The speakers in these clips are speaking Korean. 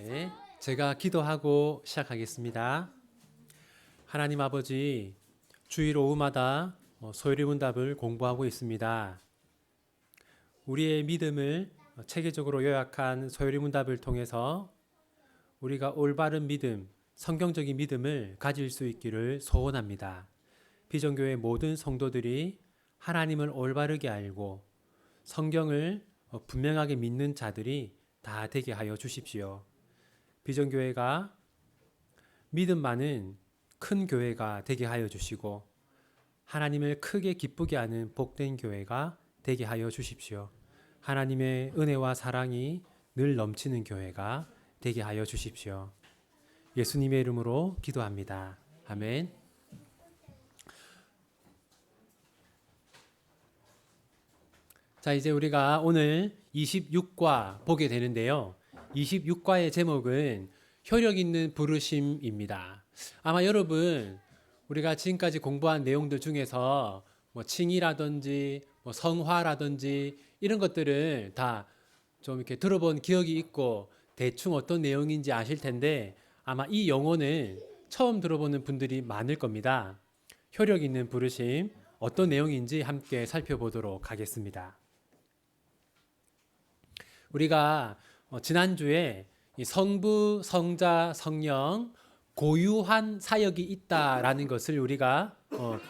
네, 제가 기도하고 시작하겠습니다. 하나님 아버지, 주일 오후마다 소요리문답을 공부하고 있습니다. 우리의 믿음을 체계적으로 요약한 소요리문답을 통해서 우리가 올바른 믿음, 성경적인 믿음을 가질 수 있기를 소원합니다. 비전교회 모든 성도들이 하나님을 올바르게 알고 성경을 분명하게 믿는 자들이 다 되게 하여 주십시오. 비전교회가 믿음 많은 큰 교회가 되게 하여 주시고 하나님을 크게 기쁘게 하는 복된 교회가 되게 하여 주십시오. 하나님의 은혜와 사랑이 늘 넘치는 교회가 되게 하여 주십시오. 예수님의 이름으로 기도합니다. 아멘. 자, 이제 우리가 오늘 26과 보게 되는데요. 26과의 제목은 효력 있는 부르심입니다. 아마 여러분 우리가 지금까지 공부한 내용들 중에서 칭의라든지 성화라든지 이런 것들을 다 좀 이렇게 들어본 기억이 있고 대충 어떤 내용인지 아실 텐데 아마 이 용어는 처음 들어보는 분들이 많을 겁니다. 효력 있는 부르심 어떤 내용인지 함께 살펴보도록 하겠습니다. 우리가 지난주에 성부, 성자, 성령 고유한 사역이 있다라는 것을 우리가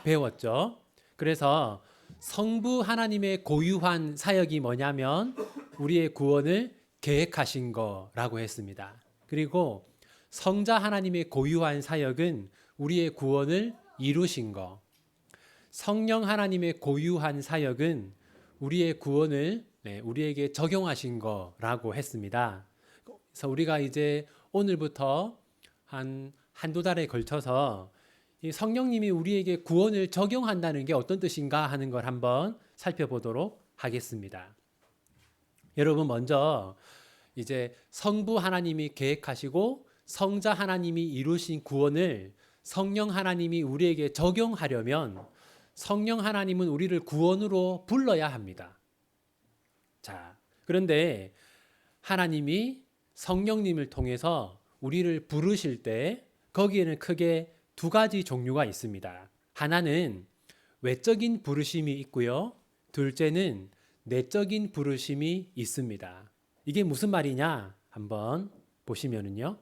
배웠죠. 그래서 성부 하나님의 고유한 사역이 뭐냐면 우리의 구원을 계획하신 거라고 했습니다. 그리고 성자 하나님의 고유한 사역은 우리의 구원을 이루신 거. 성령 하나님의 고유한 사역은 우리의 구원을 우리에게 적용하신 거라고 했습니다. 그래서 우리가 이제 오늘부터 한두 달에 걸쳐서 이 성령님이 우리에게 구원을 적용한다는 게 어떤 뜻인가 하는 걸 한번 살펴보도록 하겠습니다. 여러분 먼저 이제 성부 하나님이 계획하시고 성자 하나님이 이루신 구원을 성령 하나님이 우리에게 적용하려면 성령 하나님은 우리를 구원으로 불러야 합니다. 자, 그런데 하나님이 성령님을 통해서 우리를 부르실 때 거기에는 크게 두 가지 종류가 있습니다. 하나는 외적인 부르심이 있고요. 둘째는 내적인 부르심이 있습니다. 이게 무슨 말이냐? 한번 보시면은요.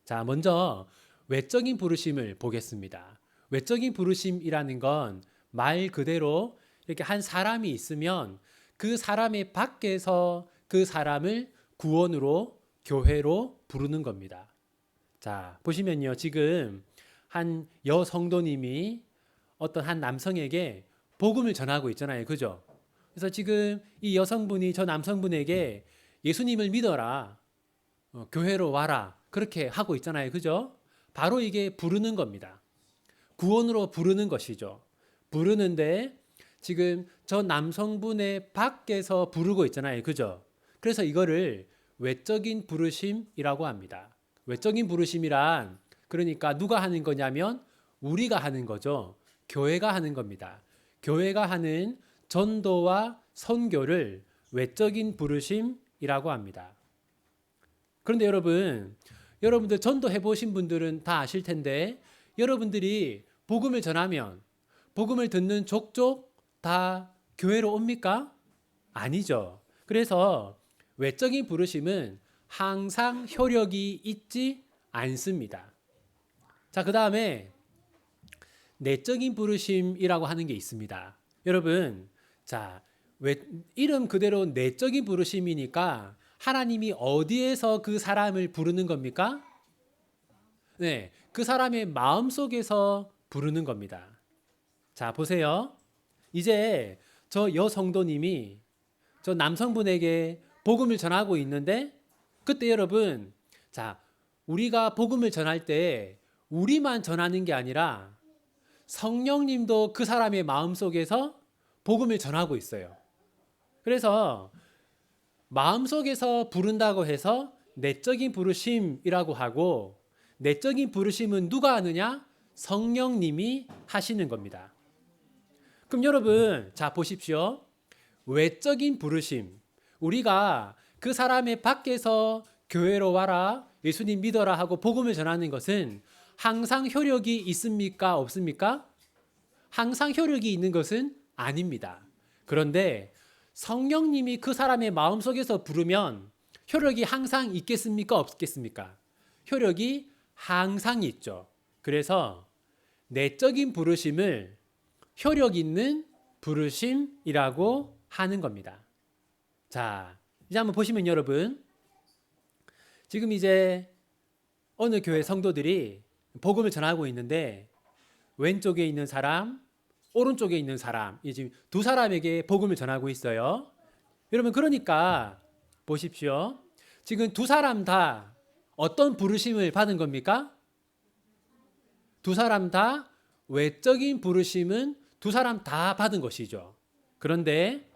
자, 먼저 외적인 부르심을 보겠습니다. 외적인 부르심이라는 건 말 그대로 이렇게 한 사람이 있으면 그 사람의 밖에서 그 사람을 구원으로 교회로 부르는 겁니다. 자, 보시면요. 지금 한 여성도님이 어떤 한 남성에게 복음을 전하고 있잖아요. 그죠? 그래서 지금 이 여성분이 저 남성분에게 예수님을 믿어라. 교회로 와라. 그렇게 하고 있잖아요. 그죠? 바로 이게 부르는 겁니다. 구원으로 부르는 것이죠. 부르는데 지금 저 남성분의 밖에서 부르고 있잖아요. 그죠? 그래서 이거를 외적인 부르심이라고 합니다. 외적인 부르심이란 그러니까 누가 하는 거냐면 우리가 하는 거죠. 교회가 하는 겁니다. 교회가 하는 전도와 선교를 외적인 부르심이라고 합니다. 그런데 여러분들 전도해 보신 분들은 다 아실 텐데 여러분들이 복음을 전하면 복음을 듣는 족족 다 교회로 옵니까? 아니죠. 그래서 외적인 부르심은 항상 효력이 있지 않습니다. 자, 그 다음에 내적인 부르심이라고 하는 게 있습니다. 여러분, 자, 이름 그대로 내적인 부르심이니까 하나님이 어디에서 그 사람을 부르는 겁니까? 네, 그 사람의 마음속에서 부르는 겁니다. 자, 보세요. 이제 저 여성도님이 저 남성분에게 복음을 전하고 있는데 그때 여러분, 자, 우리가 복음을 전할 때 우리만 전하는 게 아니라 성령님도 그 사람의 마음속에서 복음을 전하고 있어요. 그래서 마음속에서 부른다고 해서 내적인 부르심이라고 하고 내적인 부르심은 누가 하느냐? 성령님이 하시는 겁니다. 그럼 여러분, 자, 보십시오. 외적인 부르심. 우리가 그 사람의 밖에서 교회로 와라, 예수님 믿어라 하고 복음을 전하는 것은 항상 효력이 있습니까? 없습니까? 항상 효력이 있는 것은 아닙니다. 그런데 성령님이 그 사람의 마음속에서 부르면 효력이 항상 있겠습니까? 없겠습니까? 효력이 항상 있죠. 그래서 내적인 부르심을 효력 있는 부르심이라고 하는 겁니다. 자, 이제 한번 보시면 여러분, 지금 이제 어느 교회 성도들이 복음을 전하고 있는데 왼쪽에 있는 사람, 오른쪽에 있는 사람, 지금 두 사람에게 복음을 전하고 있어요. 여러분, 그러니까 보십시오. 지금 두 사람 다 어떤 부르심을 받은 겁니까? 두 사람 다 외적인 부르심은 두 사람 다 받은 것이죠. 그런데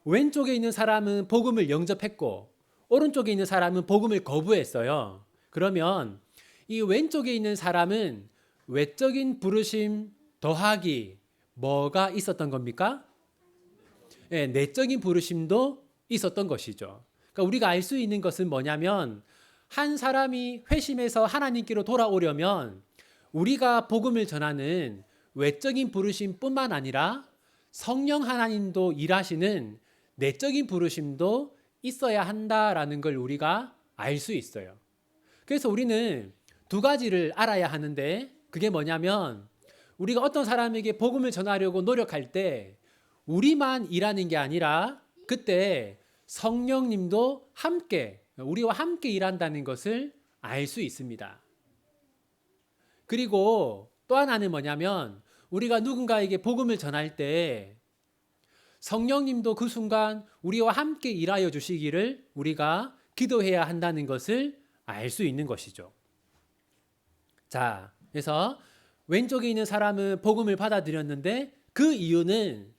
왼쪽에 있는 사람은 복음을 영접했고 오른쪽에 있는 사람은 복음을 거부했어요. 그러면 이 왼쪽에 있는 사람은 외적인 부르심 더하기 뭐가 있었던 겁니까? 네, 내적인 부르심도 있었던 것이죠. 그러니까 우리가 알 수 있는 것은 뭐냐면 한 사람이 회심해서 하나님께로 돌아오려면 우리가 복음을 전하는 외적인 부르심뿐만 아니라 성령 하나님도 일하시는 내적인 부르심도 있어야 한다라는 걸 우리가 알 수 있어요. 그래서 우리는 두 가지를 알아야 하는데 그게 뭐냐면 우리가 어떤 사람에게 복음을 전하려고 노력할 때 우리만 일하는 게 아니라 그때 성령님도 함께 우리와 함께 일한다는 것을 알 수 있습니다. 그리고 또 하나는 뭐냐면 우리가 누군가에게 복음을 전할 때 성령님도 그 순간 우리와 함께 일하여 주시기를 우리가 기도해야 한다는 것을 알 수 있는 것이죠. 자, 그래서 왼쪽에 있는 사람은 복음을 받아들였는데 그 이유는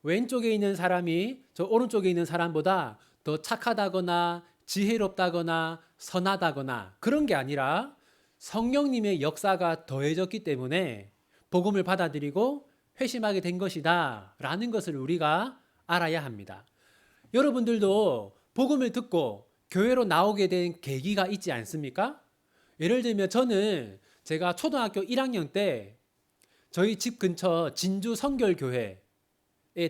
왼쪽에 있는 사람이 저 오른쪽에 있는 사람보다 더 착하다거나 지혜롭다거나 선하다거나 그런 게 아니라 성령님의 역사가 더해졌기 때문에 복음을 받아들이고 회심하게 된 것이다 라는 것을 우리가 알아야 합니다. 여러분들도 복음을 듣고 교회로 나오게 된 계기가 있지 않습니까? 예를 들면 저는 제가 초등학교 1학년 때 저희 집 근처 진주 성결교회에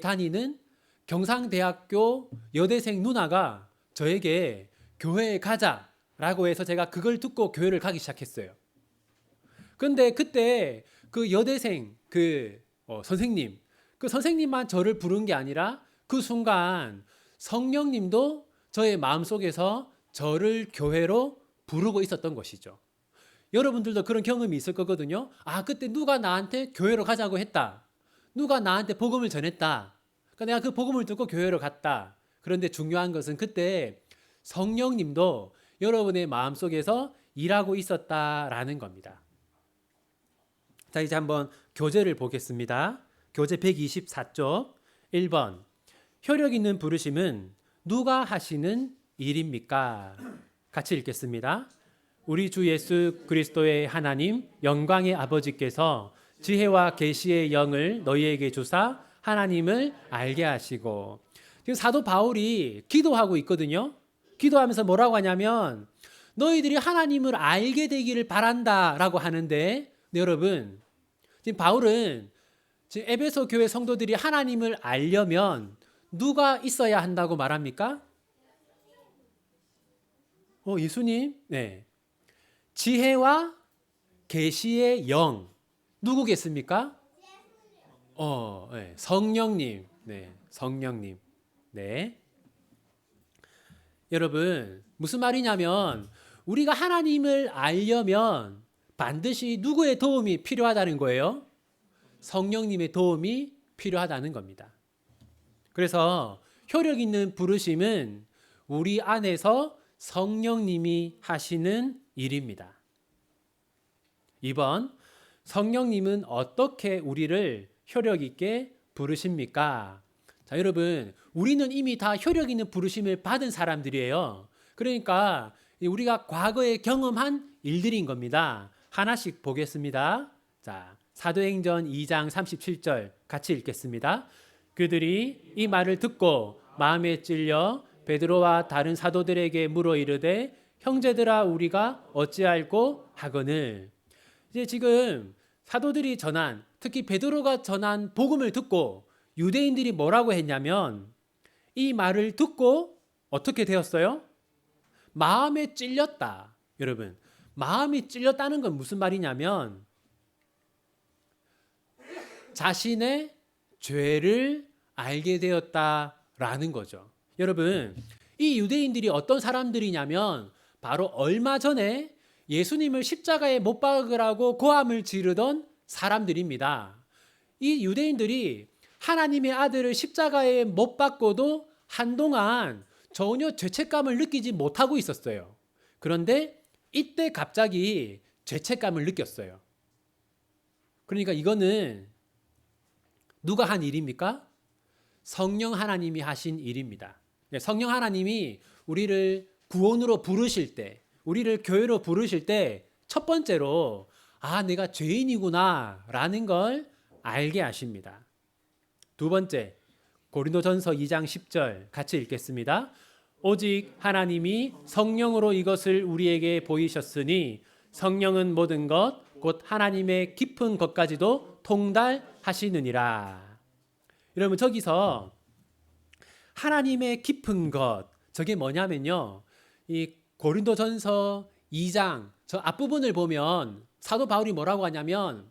다니는 경상대학교 여대생 누나가 저에게 교회에 가자라고 해서 제가 그걸 듣고 교회를 가기 시작했어요. 근데 그때 그 여대생 선생님, 그 선생님만 저를 부른 게 아니라 그 순간 성령님도 저의 마음속에서 저를 교회로 부르고 있었던 것이죠. 여러분들도 그런 경험이 있을 거거든요. 아, 그때 누가 나한테 교회로 가자고 했다. 누가 나한테 복음을 전했다. 그러니까 내가 그 복음을 듣고 교회로 갔다. 그런데 중요한 것은 그때 성령님도 여러분의 마음속에서 일하고 있었다라는 겁니다. 자, 이제 한번 교재를 보겠습니다. 교재 124쪽 1번. 효력 있는 부르심은 누가 하시는 일입니까? 같이 읽겠습니다. 우리 주 예수 그리스도의 하나님 영광의 아버지께서 지혜와 계시의 영을 너희에게 주사 하나님을 알게 하시고, 지금 사도 바울이 기도하고 있거든요. 기도하면서 뭐라고 하냐면 너희들이 하나님을 알게 되기를 바란다라고 하는데, 네, 여러분, 지금 바울은 지금 에베소 교회 성도들이 하나님을 알려면 누가 있어야 한다고 말합니까? 예수님. 네. 지혜와 계시의 영 누구겠습니까? 네. 성령님. 네. 성령님. 네. 여러분, 무슨 말이냐면 우리가 하나님을 알려면 반드시 누구의 도움이 필요하다는 거예요? 성령님의 도움이 필요하다는 겁니다. 그래서 효력 있는 부르심은 우리 안에서 성령님이 하시는 일입니다. 2번, 성령님은 어떻게 우리를 효력 있게 부르십니까? 자, 여러분, 우리는 이미 다 효력 있는 부르심을 받은 사람들이에요. 그러니까 우리가 과거에 경험한 일들인 겁니다. 하나씩 보겠습니다. 자, 사도행전 2장 37절 같이 읽겠습니다. 그들이 이 말을 듣고 마음에 찔려 베드로와 다른 사도들에게 물어 이르되 형제들아 우리가 어찌할꼬 하거늘. 이제 지금 사도들이 전한, 특히 베드로가 전한 복음을 듣고 유대인들이 뭐라고 했냐면 이 말을 듣고 어떻게 되었어요? 마음에 찔렸다. 여러분, 마음이 찔렸다는 건 무슨 말이냐면 자신의 죄를 알게 되었다라는 거죠. 여러분, 이 유대인들이 어떤 사람들이냐면 바로 얼마 전에 예수님을 십자가에 못 박으라고 고함을 지르던 사람들입니다. 이 유대인들이 하나님의 아들을 십자가에 못 박고도 한동안 전혀 죄책감을 느끼지 못하고 있었어요. 그런데 이때 갑자기 죄책감을 느꼈어요. 그러니까 이거는 누가 한 일입니까? 성령 하나님이 하신 일입니다. 성령 하나님이 우리를 구원으로 부르실 때, 우리를 교회로 부르실 때 첫 번째로 내가 죄인이구나 라는 걸 알게 하십니다. 두 번째, 고린도전서 2장 10절 같이 읽겠습니다. 오직 하나님이 성령으로 이것을 우리에게 보이셨으니 성령은 모든 것 곧 하나님의 깊은 것까지도 통달하시느니라. 여러분, 저기서 하나님의 깊은 것, 저게 뭐냐면요, 이 고린도전서 2장 저 앞부분을 보면 사도 바울이 뭐라고 하냐면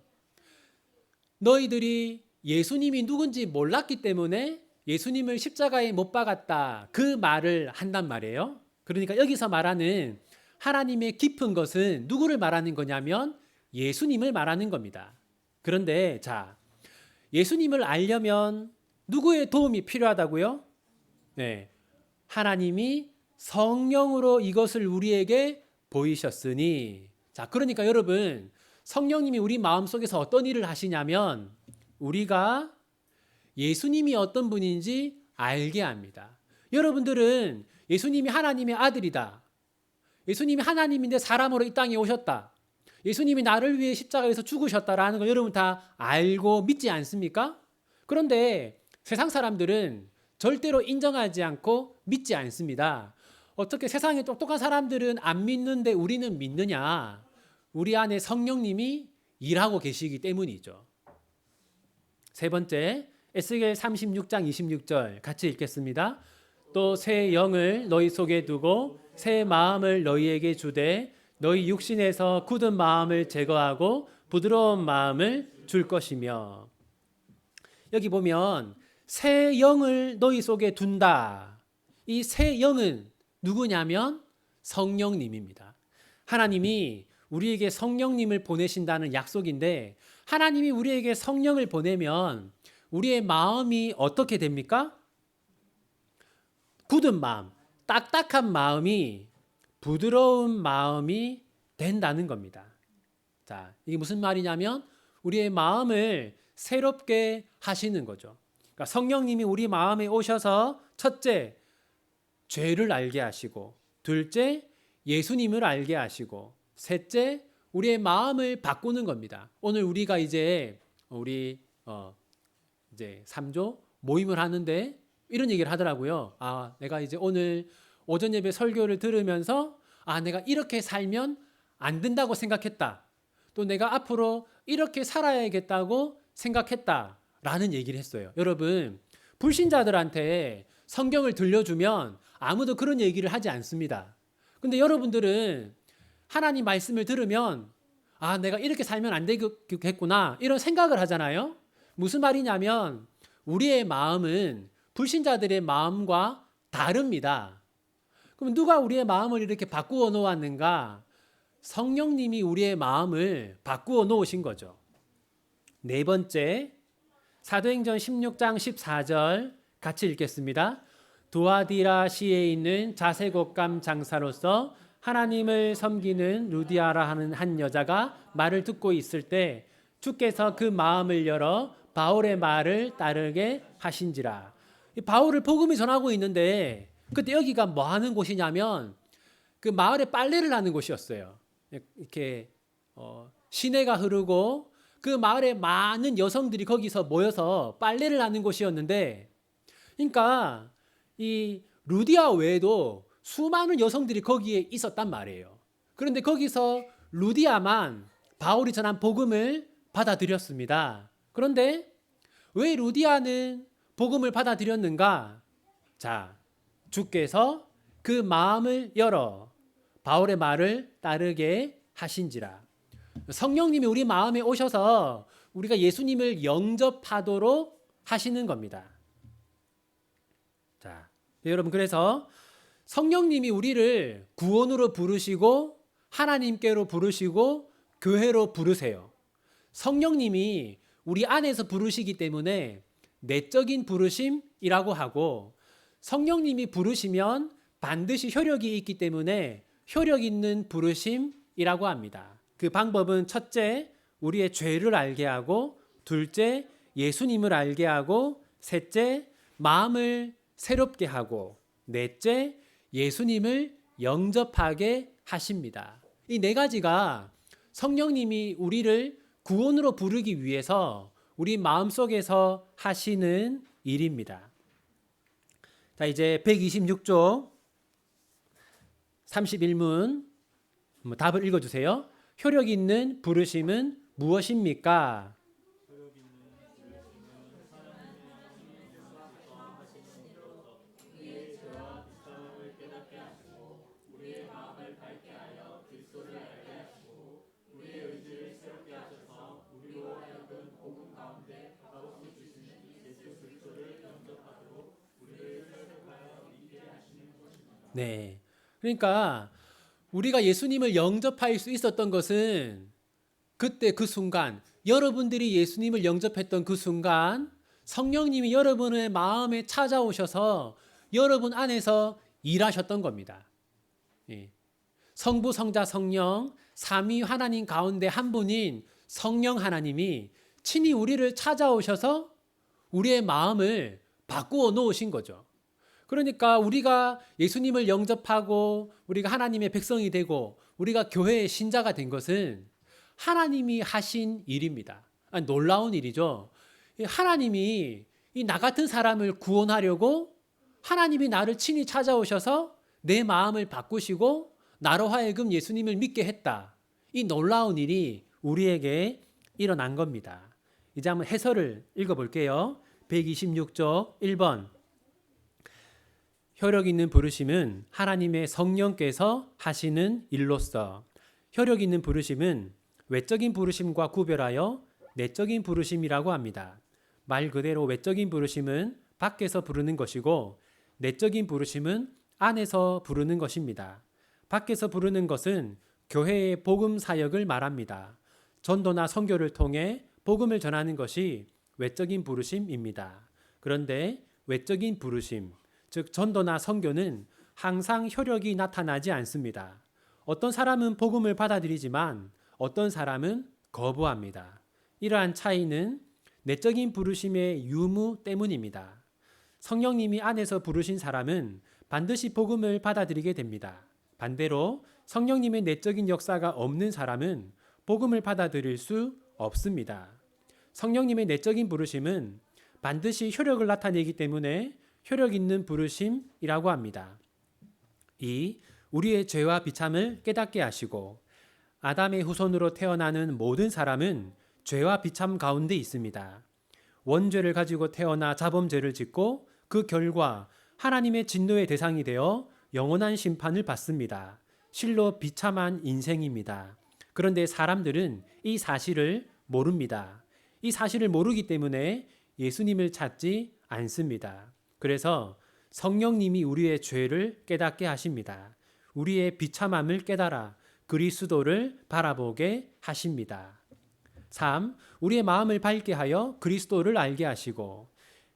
너희들이 예수님이 누군지 몰랐기 때문에 예수님을 십자가에 못 박았다, 그 말을 한단 말이에요. 그러니까 여기서 말하는 하나님의 깊은 것은 누구를 말하는 거냐면 예수님을 말하는 겁니다. 그런데 자, 예수님을 알려면 누구의 도움이 필요하다고요? 네, 하나님이 성령으로 이것을 우리에게 보이셨으니. 자, 그러니까 여러분, 성령님이 우리 마음속에서 어떤 일을 하시냐면 우리가 예수님이 어떤 분인지 알게 합니다. 여러분들은 예수님이 하나님의 아들이다, 예수님이 하나님인데 사람으로 이 땅에 오셨다, 예수님이 나를 위해 십자가에서 죽으셨다라는 걸 여러분 다 알고 믿지 않습니까? 그런데 세상 사람들은 절대로 인정하지 않고 믿지 않습니다. 어떻게 세상에 똑똑한 사람들은 안 믿는데 우리는 믿느냐? 우리 안에 성령님이 일하고 계시기 때문이죠. 세 번째, 에스겔 36장 26절 같이 읽겠습니다. 또 새 영을 너희 속에 두고 새 마음을 너희에게 주되 너희 육신에서 굳은 마음을 제거하고 부드러운 마음을 줄 것이며. 여기 보면 새 영을 너희 속에 둔다. 이 새 영은 누구냐면 성령님입니다. 하나님이 우리에게 성령님을 보내신다는 약속인데 하나님이 우리에게 성령을 보내면 우리의 마음이 어떻게 됩니까? 굳은 마음, 딱딱한 마음이 부드러운 마음이 된다는 겁니다. 자, 이게 무슨 말이냐면 우리의 마음을 새롭게 하시는 거죠. 그러니까 성령님이 우리 마음에 오셔서 첫째, 죄를 알게 하시고, 둘째, 예수님을 알게 하시고, 셋째, 우리의 마음을 바꾸는 겁니다. 오늘 우리가 이제 우리 이제 3조 모임을 하는데 이런 얘기를 하더라고요. 내가 이제 오늘 오전 예배 설교를 들으면서 내가 이렇게 살면 안 된다고 생각했다. 또 내가 앞으로 이렇게 살아야겠다고 생각했다라는 얘기를 했어요. 여러분, 불신자들한테 성경을 들려주면 아무도 그런 얘기를 하지 않습니다. 근데 여러분들은 하나님 말씀을 들으면 내가 이렇게 살면 안 되겠구나 이런 생각을 하잖아요. 무슨 말이냐면 우리의 마음은 불신자들의 마음과 다릅니다. 그럼 누가 우리의 마음을 이렇게 바꾸어 놓았는가? 성령님이 우리의 마음을 바꾸어 놓으신 거죠. 네 번째, 사도행전 16장 14절 같이 읽겠습니다. 두아디라시에 있는 자색옷감 장사로서 하나님을 섬기는 루디아라 하는 한 여자가 말을 듣고 있을 때 주께서 그 마음을 열어 바울의 말을 따르게 하신지라. 바울을 복음이 전하고 있는데 그때 여기가 뭐 하는 곳이냐면 그 마을에 빨래를 하는 곳이었어요. 이렇게 시내가 흐르고 그 마을에 많은 여성들이 거기서 모여서 빨래를 하는 곳이었는데, 그러니까 이 루디아 외에도 수많은 여성들이 거기에 있었단 말이에요. 그런데 거기서 루디아만 바울이 전한 복음을 받아들였습니다. 그런데 왜 루디아는 복음을 받아들였는가? 자, 주께서 그 마음을 열어 바울의 말을 따르게 하신지라. 성령님이 우리 마음에 오셔서 우리가 예수님을 영접하도록 하시는 겁니다. 자, 여러분, 그래서 성령님이 우리를 구원으로 부르시고 하나님께로 부르시고 교회로 부르세요. 성령님이 우리 안에서 부르시기 때문에 내적인 부르심이라고 하고, 성령님이 부르시면 반드시 효력이 있기 때문에 효력 있는 부르심이라고 합니다. 그 방법은 첫째, 우리의 죄를 알게 하고, 둘째, 예수님을 알게 하고, 셋째, 마음을 새롭게 하고, 넷째, 예수님을 영접하게 하십니다. 이 네 가지가 성령님이 우리를 구원으로 부르기 위해서 우리 마음속에서 하시는 일입니다. 자, 이제 126쪽 31문 답을 읽어주세요. 효력 있는 부르심은 무엇입니까? 네. 그러니까 우리가 예수님을 영접할 수 있었던 것은 그때 그 순간, 여러분들이 예수님을 영접했던 그 순간 성령님이 여러분의 마음에 찾아오셔서 여러분 안에서 일하셨던 겁니다. 예. 성부, 성자, 성령, 삼위 하나님 가운데 한 분인 성령 하나님이 친히 우리를 찾아오셔서 우리의 마음을 바꾸어 놓으신 거죠. 그러니까 우리가 예수님을 영접하고 우리가 하나님의 백성이 되고 우리가 교회의 신자가 된 것은 하나님이 하신 일입니다. 놀라운 일이죠. 하나님이 이 나 같은 사람을 구원하려고 하나님이 나를 친히 찾아오셔서 내 마음을 바꾸시고 나로 하여금 예수님을 믿게 했다. 이 놀라운 일이 우리에게 일어난 겁니다. 이제 한번 해설을 읽어볼게요. 126쪽 1번. 효력 있는 부르심은 하나님의 성령께서 하시는 일로서, 효력 있는 부르심은 외적인 부르심과 구별하여 내적인 부르심이라고 합니다. 말 그대로 외적인 부르심은 밖에서 부르는 것이고 내적인 부르심은 안에서 부르는 것입니다. 밖에서 부르는 것은 교회의 복음 사역을 말합니다. 전도나 선교를 통해 복음을 전하는 것이 외적인 부르심입니다. 그런데 외적인 부르심, 즉 전도나 선교는 항상 효력이 나타나지 않습니다. 어떤 사람은 복음을 받아들이지만 어떤 사람은 거부합니다. 이러한 차이는 내적인 부르심의 유무 때문입니다. 성령님이 안에서 부르신 사람은 반드시 복음을 받아들이게 됩니다. 반대로 성령님의 내적인 역사가 없는 사람은 복음을 받아들일 수 없습니다. 성령님의 내적인 부르심은 반드시 효력을 나타내기 때문에 효력 있는 부르심이라고 합니다. 2. 우리의 죄와 비참을 깨닫게 하시고, 아담의 후손으로 태어나는 모든 사람은 죄와 비참 가운데 있습니다. 원죄를 가지고 태어나 자범죄를 짓고 그 결과 하나님의 진노의 대상이 되어 영원한 심판을 받습니다. 실로 비참한 인생입니다. 그런데 사람들은 이 사실을 모릅니다. 이 사실을 모르기 때문에 예수님을 찾지 않습니다. 그래서 성령님이 우리의 죄를 깨닫게 하십니다. 우리의 비참함을 깨달아 그리스도를 바라보게 하십니다. 3. 우리의 마음을 밝게 하여 그리스도를 알게 하시고,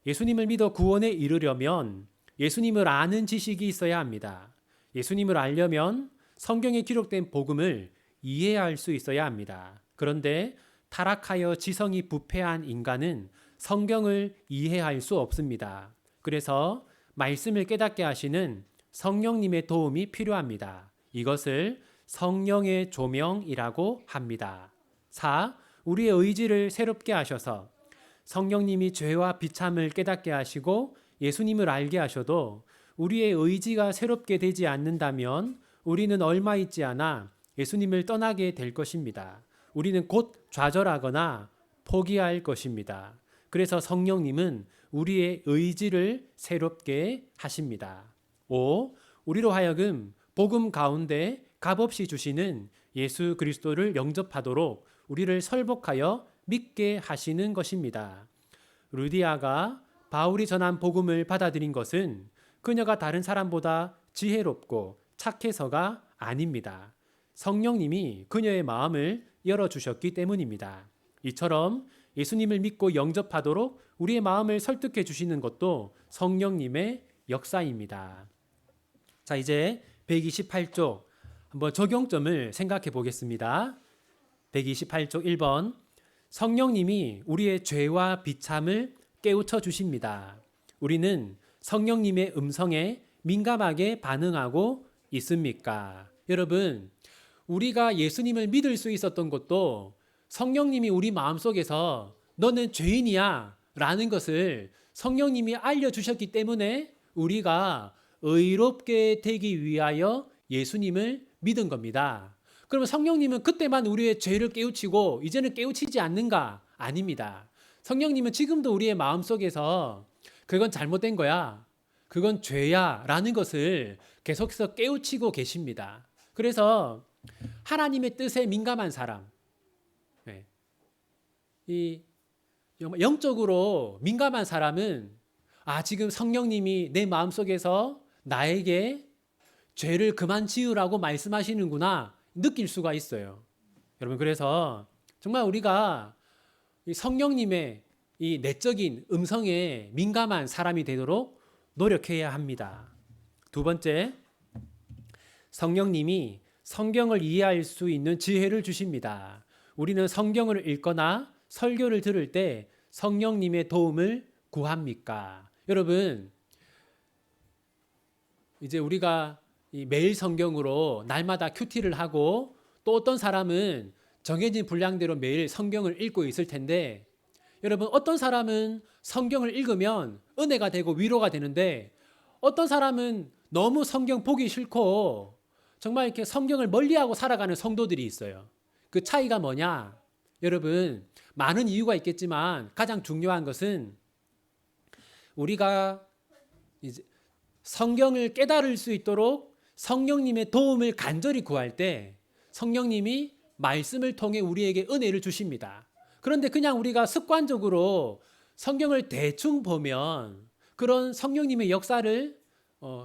예수님을 믿어 구원에 이르려면 예수님을 아는 지식이 있어야 합니다. 예수님을 알려면 성경에 기록된 복음을 이해할 수 있어야 합니다. 그런데 타락하여 지성이 부패한 인간은 성경을 이해할 수 없습니다. 그래서 말씀을 깨닫게 하시는 성령님의 도움이 필요합니다. 이것을 성령의 조명이라고 합니다. 4. 우리의 의지를 새롭게 하셔서 성령님이 죄와 비참을 깨닫게 하시고 예수님을 알게 하셔도 우리의 의지가 새롭게 되지 않는다면 우리는 얼마 있지 않아 예수님을 떠나게 될 것입니다. 우리는 곧 좌절하거나 포기할 것입니다. 그래서 성령님은 우리의 의지를 새롭게 하십니다. 5. 우리로 하여금 복음 가운데 값없이 주시는 예수 그리스도를 영접하도록 우리를 설복하여 믿게 하시는 것입니다. 루디아가 바울이 전한 복음을 받아들인 것은 그녀가 다른 사람보다 지혜롭고 착해서가 아닙니다. 성령님이 그녀의 마음을 열어주셨기 때문입니다. 이처럼 예수님을 믿고 영접하도록 우리의 마음을 설득해 주시는 것도 성령님의 역사입니다. 자, 이제 128쪽 한번 적용점을 생각해 보겠습니다. 128쪽 1번. 성령님이 우리의 죄와 비참을 깨우쳐 주십니다. 우리는 성령님의 음성에 민감하게 반응하고 있습니까? 여러분, 우리가 예수님을 믿을 수 있었던 것도 성령님이 우리 마음속에서 너는 죄인이야 라는 것을 성령님이 알려주셨기 때문에 우리가 의롭게 되기 위하여 예수님을 믿은 겁니다. 그러면 성령님은 그때만 우리의 죄를 깨우치고 이제는 깨우치지 않는가? 아닙니다. 성령님은 지금도 우리의 마음속에서 그건 잘못된 거야, 그건 죄야 라는 것을 계속해서 깨우치고 계십니다. 그래서 하나님의 뜻에 민감한 사람, 이 영적으로 민감한 사람은 지금 성령님이 내 마음속에서 나에게 죄를 그만 지으라고 말씀하시는구나 느낄 수가 있어요. 여러분, 그래서 정말 우리가 이 성령님의 이 내적인 음성에 민감한 사람이 되도록 노력해야 합니다. 두 번째, 성령님이 성경을 이해할 수 있는 지혜를 주십니다. 우리는 성경을 읽거나 설교를 들을 때 성령님의 도움을 구합니까? 여러분, 이제 우리가 매일 성경으로 날마다 큐티를 하고 또 어떤 사람은 정해진 분량대로 매일 성경을 읽고 있을 텐데, 여러분, 어떤 사람은 성경을 읽으면 은혜가 되고 위로가 되는데 어떤 사람은 너무 성경 보기 싫고 정말 이렇게 성경을 멀리하고 살아가는 성도들이 있어요. 그 차이가 뭐냐? 여러분, 많은 이유가 있겠지만 가장 중요한 것은 우리가 이제 성경을 깨달을 수 있도록 성령님의 도움을 간절히 구할 때 성령님이 말씀을 통해 우리에게 은혜를 주십니다. 그런데 그냥 우리가 습관적으로 성경을 대충 보면 그런 성령님의 역사를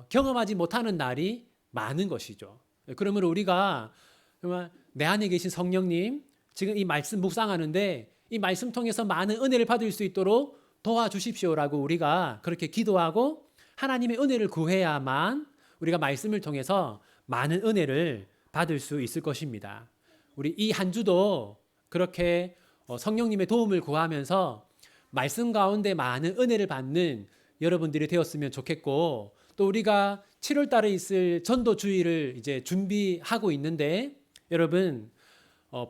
경험하지 못하는 날이 많은 것이죠. 그러므로 우리가 정말 내 안에 계신 성령님, 지금 이 말씀 묵상하는데 이 말씀 통해서 많은 은혜를 받을 수 있도록 도와주십시오라고 우리가 그렇게 기도하고 하나님의 은혜를 구해야만 우리가 말씀을 통해서 많은 은혜를 받을 수 있을 것입니다. 우리 이 한 주도 그렇게 성령님의 도움을 구하면서 말씀 가운데 많은 은혜를 받는 여러분들이 되었으면 좋겠고, 또 우리가 7월 달에 있을 전도 주일을 이제 준비하고 있는데, 여러분,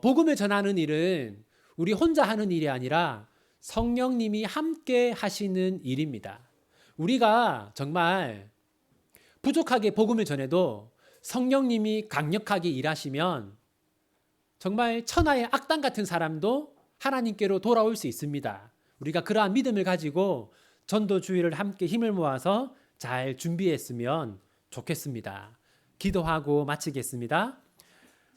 복음을 전하는 일은 우리 혼자 하는 일이 아니라 성령님이 함께 하시는 일입니다. 우리가 정말 부족하게 복음을 전해도 성령님이 강력하게 일하시면 정말 천하의 악당 같은 사람도 하나님께로 돌아올 수 있습니다. 우리가 그러한 믿음을 가지고 전도 주일을 함께 힘을 모아서 잘 준비했으면 좋겠습니다. 기도하고 마치겠습니다.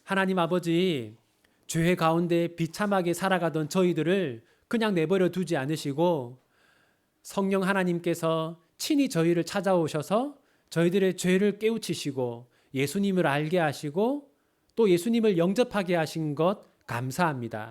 하나님 아버지, 죄 가운데 비참하게 살아가던 저희들을 그냥 내버려 두지 않으시고 성령 하나님께서 친히 저희를 찾아오셔서 저희들의 죄를 깨우치시고 예수님을 알게 하시고 또 예수님을 영접하게 하신 것 감사합니다.